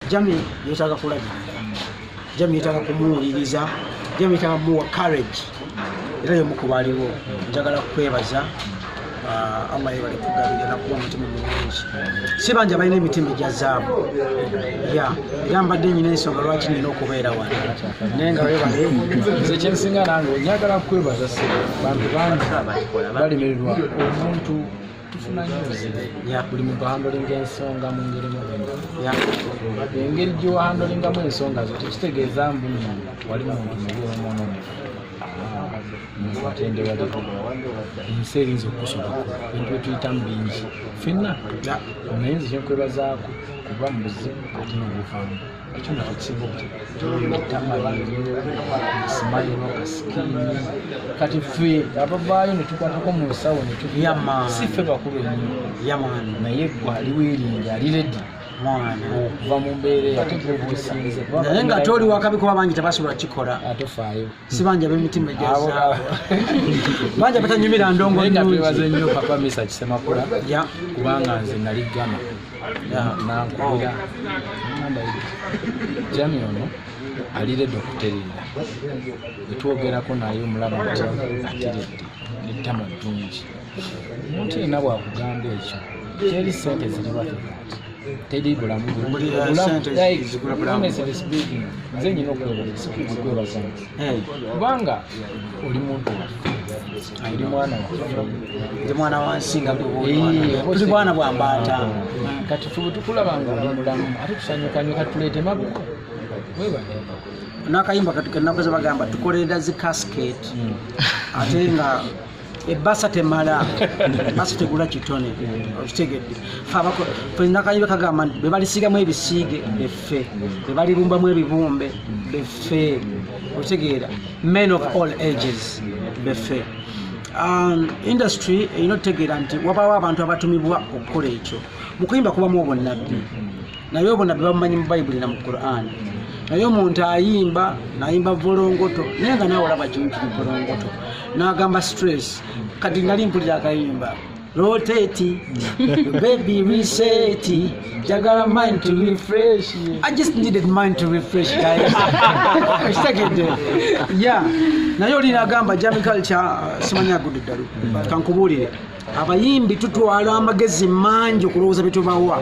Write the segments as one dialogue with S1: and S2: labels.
S1: Jami yetaaga kulabirira, Jami yetaaga kumuwuliriza, Jami yetaaga muwa courage. Era y'omukuba aliwo njagala kwebaza Allah yebale kugabirira nakuwa omutima mulungi. Si bangi abalina emitima egya zaabu. Era mbadde nyina ensonga lwaki nina okubeera wano. Naye nga webale
S2: nze kyensinga nange njagala kwebaza bantu bangi balemererwa omuntu tufuna nyuzi buli muntu ahandolinga ensonga mu ngeri mubi. Engeri gy'ohandolingamu ensonga zo tekitegeeza mbu wali muntu mubi omwononefu. Batende wali ensi erinza okukusobako ebintu byetuyitamu bingi ffenna naye nze kyenkwebazaako kuba mu buzibu ate n'obufamu ekyo nakyo kisinga okutamaisimayiro kasikini kati ffe abavaayo ne tukwatako mu nsawo ne si ffe bakulu ennyo naye gwe aliwo eringa ali redi okuva mu mbeera ate gwe bwesinze
S1: naye nga toli wakabi kuba bangi tebasobola kikola
S2: atofaayo
S1: si bangi ab'emitima egyazaabo bangi abatanyumira ndongo
S2: naye nga twebaze nnyo papa Misa Kisemakula kubanga nze nali Ghana nankubira ngamba Jami ono ali redi okuterera etwogerako naye omulaba nti atiredde nettama ddungi omuntu yenna bwakugamba ekyo teri ssente ziriwa teri bulamu nze nyina okwebaza kubanga oli muntu oli
S1: mwana wansinga tuli bwana bwa mbaata
S2: kati tuba tukulabanga oli mulamu ate tusanyukanyuka tuleete mabuko
S1: n'akayimba kenakoze bagamba tukolerera zi casket ate nga ebasa temala basa tegula kitone okitegedde nakayimba kagamba nti bwe balisigamu ebisiige beffe bwe balibumbamu ebibumbe beffe okitegeera men of all ages beffe. Industry erina okutegeera nti wabawo abantu abatumibwa okukola ekyo mu kuyimba kubamu obunnabbi naye obunnabbi bamumanyi mu Bayibuli na mu Quran. Naye omuntu ayimba nayimba volongoto naye nga nawe olaba kintu volongoto n'agamba stress kati nali mpulira akayimba rotate baby reset jagala mind to refresh. I just needed mind to refresh guys. Naye olina agamba Jami Culture simanya good dalu kankubuulire abayimbi tutwala amagezi mangi okulowooza bye tubawa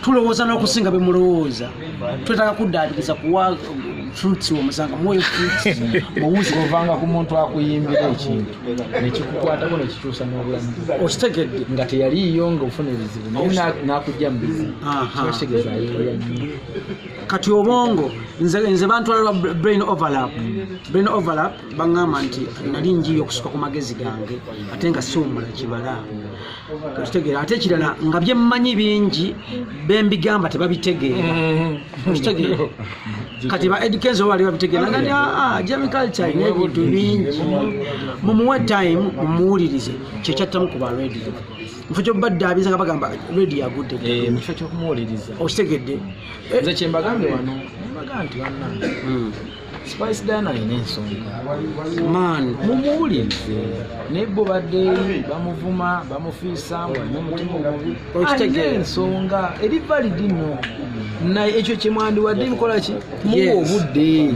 S1: tulowooza n'okusinga bemulowooza twetaaga kuddaabiriza kuwa fruits omusanga mwoyo fruits muwuzi
S2: ovanga ku muntu akuyimbira ekintu nekikukwatako nekikyusa n'obulamu
S1: okitegedde
S2: nga teyaliyo nga ofuna ebizibu naye n'akujja mu bizibu kitegeeza ayeeya nnyo
S1: kati obwongo nze bantwala brain overlap baŋŋamba nti nali njiyo okusuka ku magezi gange ate nga siwumula kibala kitegeera ate ekirala nga byemmanyi bingi bembigamba tebabitegeera okitegeera kati ba Kenzo wali babitegeera ngani Jami Culture ine ebintu bingi mumuwe time mumuwulirize kyekyattamu ku ba radio mufo kyobadde abiza nga bagamba radio yagudde
S2: mufo kyokumuwuliriza
S1: okitegedde
S2: nze kyembagambe wano mbaga nti bannange Spice Dana ine ensonga
S1: man
S2: mumuwulirize naye bo badde bamuvuma bamufiisa alina omutima omubi okitegera ensonga eri valid nno naye ekyo kyemwandiwadde bikola ki muwa obudde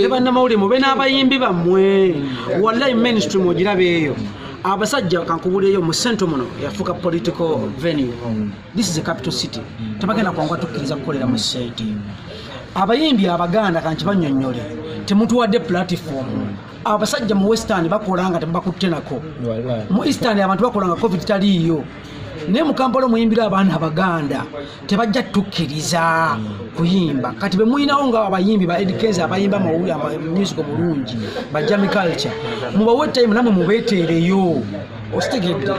S1: bannamawulire mube n'abayimbi bammwe wallahi mainstream ogiraba eyo abasajja kankubuleyo mu center muno yafuka political venue. This is a capital city tabagenda kwangwa tukkiriza kukolera mu site abayimbi abaganda kanki banyonyole temutuwadde platform abasajja mu western bakolanga tebakutte nako mu eastern abantu bakolanga covid taliyo naye mu Kampala muyimbira abaana abaganda tebajja tukkiriza kuyimba kati be muyinawo nga abayimbi ba Edkins abayimba mawuli music omulungi ba Jami Culture mubawe time namwe mubeteereyo ostegedde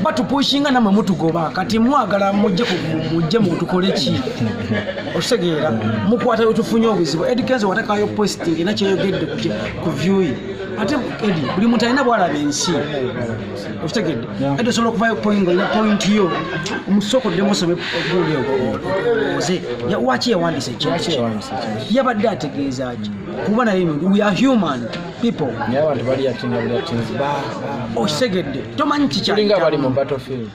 S1: batupushinga namwe mutugoba kati mwagala mujje mutukole ki ostegeera mukwata yotufunye obuzibu Edkins watakayo posting ina kyeyogedde ku view ate edi buli muntu alina bwalaba ensi otegedde ate osobola okuvayo point yo omusoko demosome oze waki yawandise kyaki yabadde ategeeza ki kuba naye we are human people
S2: naye abantu bali yatinga buli yatinzi
S1: otegedde tomanyi
S2: kikyalinga bali mu battlefield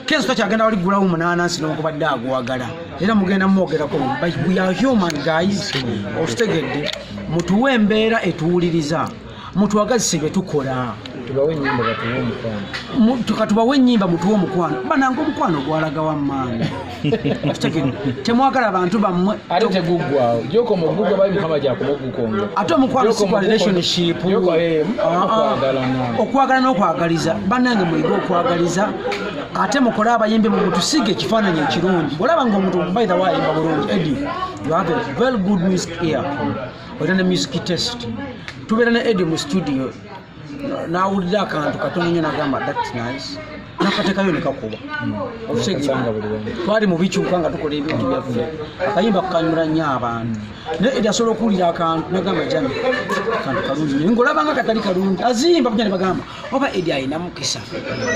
S1: Kenzo takyagenda wali gulawo munanansi n'okubadde agwagala era mugenda mwogerako we are human guys okitegedde mutuwe embeera etuwuliriza mutuwagazise bye tukola tubawe ennyimba mutuwe omukwano bananga omukwano gwalaga wammaani temwagala abantu bammwe ate omukwano si gwa relationship okwagala n'okwagaliza bannange muyiga okwagaliza ate mukole abayimbi mutusige ekifaananyi ekirungi olaba ngaomuntu by the way ayimba bulungi Eddie you have a very good music ear olina ne music test tubeera ne Eddie mu studio nawulira akantu katono nnyo nagamba that's nice nakatekayo nekakuba twali mu bikyuka nga tukola ebintu byaffe akayimba kukanyula nnyo abantu naye Eddie asobola okuwulira akantu nagamba jami akantu kalungi nnyo ngolabanga katali kalungi azimba kuja ne bagamba oba Eddie ayina mukisa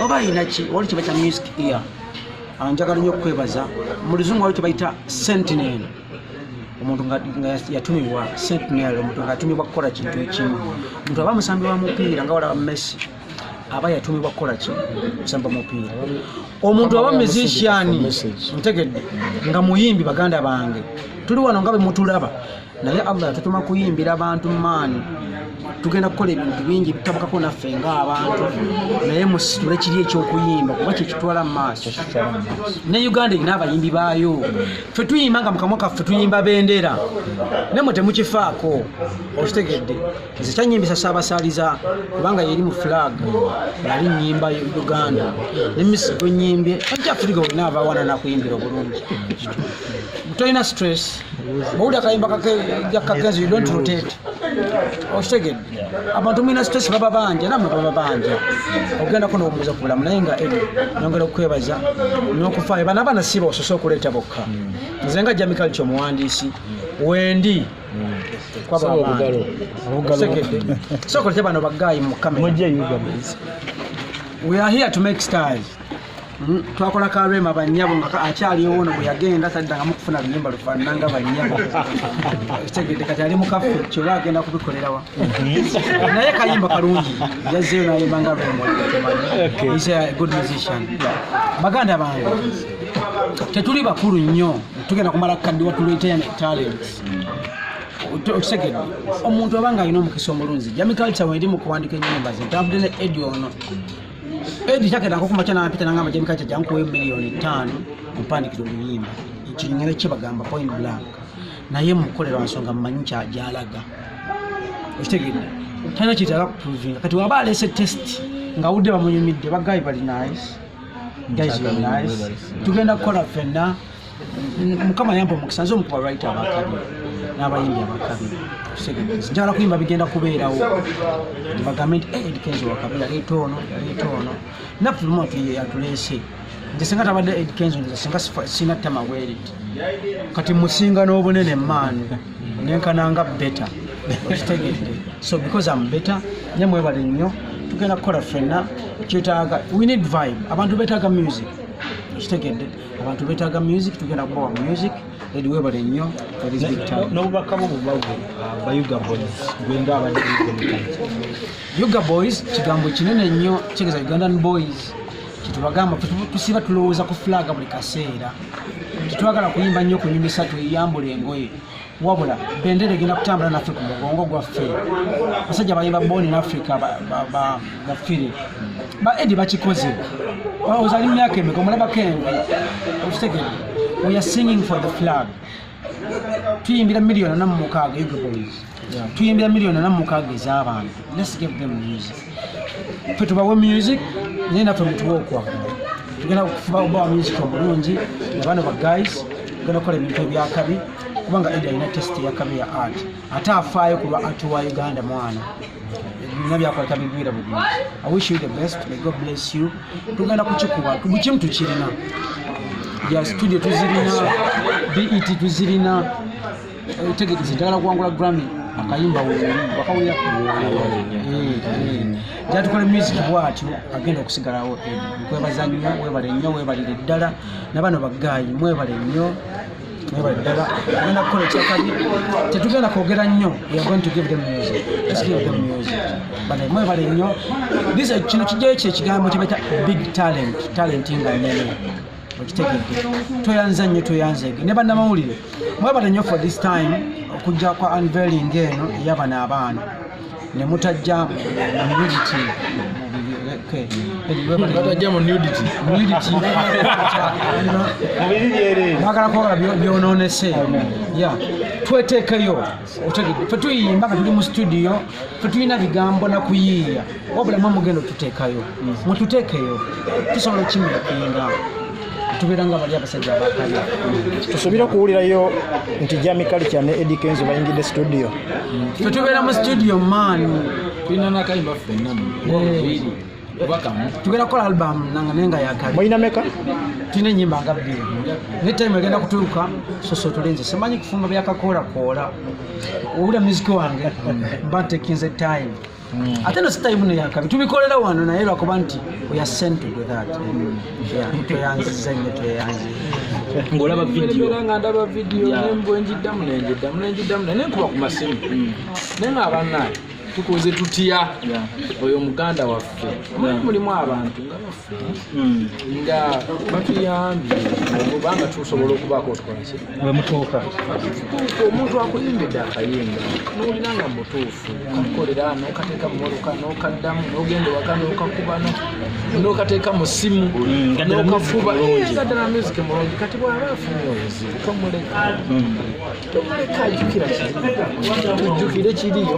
S1: oba ayina ki wali kiba kya music ear njagala nnyo okwebaza mu luzungu wali tebayita sentinel omuntu nga yatumibwa sentinel omuntu nga yatumibwa kukola kintu ekimu omuntu aba musambi wa mupiira nga walaba Messi aba yatumibwa kukola ki musamba mupiira omuntu aba musician ntegedde nga muyimbi baganda bange tuli wano nga bemutulaba naye Allah yatutuma kuyimbira abantu maani tugenda kukola ebintu bingi bitabukako naffe ng'abantu naye musitule kiri ekyokuyimba kuba kyekitwala mu maaso ne Uganda erina abayimbi baayo ffe tuyimba nga mukamwa kaffe tuyimba bendera ne mwe temukifaako okitegedde nze kyanyimbisa Ssaabasaaliza kubanga yeri mu flag yali nnyimba Uganda ne misigo nyimbye ajja Afrika olina abawana nakuyimbira obulungi tolina stress bawuli akayimba kakenzo you don't rotate okitegedde abantu mulina stress baba banja namwe baba banja ogendako n'obuuza ku bulamu naye nga Eddie nyongera okwebaza n'okufaayo bana abaana siba osoose okuleeta bokka nze nga Jamical Kyo omuwandiisi wendi kwabaategedde sokolete bano bagaayi mu kamera we are here to make stars twakola kalwema banyabo nga akyaliwo ono bwe yagenda taddanga mu kufuna luyimba lufaanana nga banyabo kitegedde kati ali mu kaffe kyoba agenda kubikolerawa naye kayimba kalungi yazzeyo nayimba nga lwemo is a good musician baganda bange tetuli bakulu nnyo tugenda kumala kaddiwa tuleete talents okitegedde omuntu abanga alina omukisa omulunzi Jamical Kyo eri mu kuwandika ennyimba ze ntambudde ne Eddie ono Eddie takenda kukumacha na mpita nangamba Jamical Kyo jankuwe $5,000,000 mpandikira oluyimba ekinyere kye bagamba point blank naye mukolera nsonga mmanyi kyajalaga okitegedde tana kitala kuprovinga kati waba alese test nga udde bamunyumidde bagayi bali nice guys are nice tugenda kukola fenna mukama yampo mukisanzo mukuba writer abakabi n'abayimbi abakabi njagala kuyimba bigenda kubeerawo bagamenti Eddie Kenzo wakabira leeta ono naffe lumu yatuleese nze singa tabadde Eddie Kenzo nze singa sina ttama bweriti kati musinga n'obunene maani nenkananga better okitegedde so because I'm better nye mwebale nnyo tugenda kukola ffenna kyetaaga we need vibe abantu betaaga music okitegedde abantu betaaga music tugenda kubawa music Eddie webale nnyo
S3: n'obubakamu bubawe ba Yuga Boys gwenda abadde
S1: Yuga Boys kigambo kinene nnyo kigeza Ugandan Boys kitubagamba tusiba tulowooza ku flag buli kaseera tetwagala kuyimba nnyo ku nyumbisa tuyambula engoye wabula bendera egenda kutambula naffe ku mugongo gwaffe basajja bayimba born in Africa bafire ba Eddie bakikoze ozali myaka emeka omulabako envi okitegedde we are singing for the flag tuyimbira $1,600,000 Yuga Boys tuyimbira $1,600,000 ez'abantu let's give them music ffe tubawe music naye naffe mutuwe okwagala tugenda kufuba obawa music omulungi abana ba guys tugenda kukola ebintu ebyakabi kubanga Eddie alina test yakabi ya art ate afaayo ku lwa art wa Uganda mwana ebina byakoleka bigwira buguzi I wish you the best may God bless you tugenda kukikuba buli kimu tukirina ya studio tuzirina BET tuzirina tegekisi njagala kuwangula Grammy akayimba wakawulira jatukola music bwatyo agenda okusigalawo Eddie nkwebaza nnyo webale nnyo webalire ddala nabano bagaayi mwebale nnyo tugenda kukola ekyakabi tetugenda kwogera nnyo we are going to give them music. Let's give them music. Mwebale nnyo kino kijjayo kyekigambo kyebaita big talent nga nnene okitegedde toyanza nnyo toyanzege ne bannamawulire mwebale nnyo for this time okujja kwa unveiling eno ey'abano abaana ne mutajja nudity mwagala kwogala byononese tweteekeyo fe tuyimba nga tuli mu studio fe tulina bigambo nakuyiiya wabula mwe mugenda otuteekayo mututeekeyo tusobola okimekinga tubeera nga bali abasajja abakali
S4: tusuubira okuwulirayo nti Jamie Culture ne Eddie Kenzo bayingidde studio
S1: fe tubeera mu studio man
S2: tulina nakayimba ffenna
S1: tugenda kukola album nanga naye nga yakali
S4: mulina meka
S1: tulina ennyimba nga bbiri ne time egenda kutuuka soso tulinze simanyi kufumba byakakoolakoola owulira muziki wange mba ntekinze time ate no sitime no yakabi tubikolera wano naye lwakuba nti we are sent to do that tweyanziza nnyo tweyanziza
S2: ng'olaba vidiyo nga ndaba vidiyo nembwenjiddamu nenjiddamu nenkuba ku masimu naye nga abannaye tukoze tutya oyo muganda waffe mulimu abantu nga baffe nga batuyambye obanga tusobola okubaako otukolaki
S4: wemutuuka
S2: omuntu akuyimbidde akayimba n'olina nga mutuufu kamukolera n'okateeka mu mmotoka n'okaddamu n'ogenda waka n'okakuba n'okateeka mu ssimu n'okafuba ddala musiki mulungi kati bw'aba afunye obuzibu tomuleka ajjukira kiri tujjukire kiriyo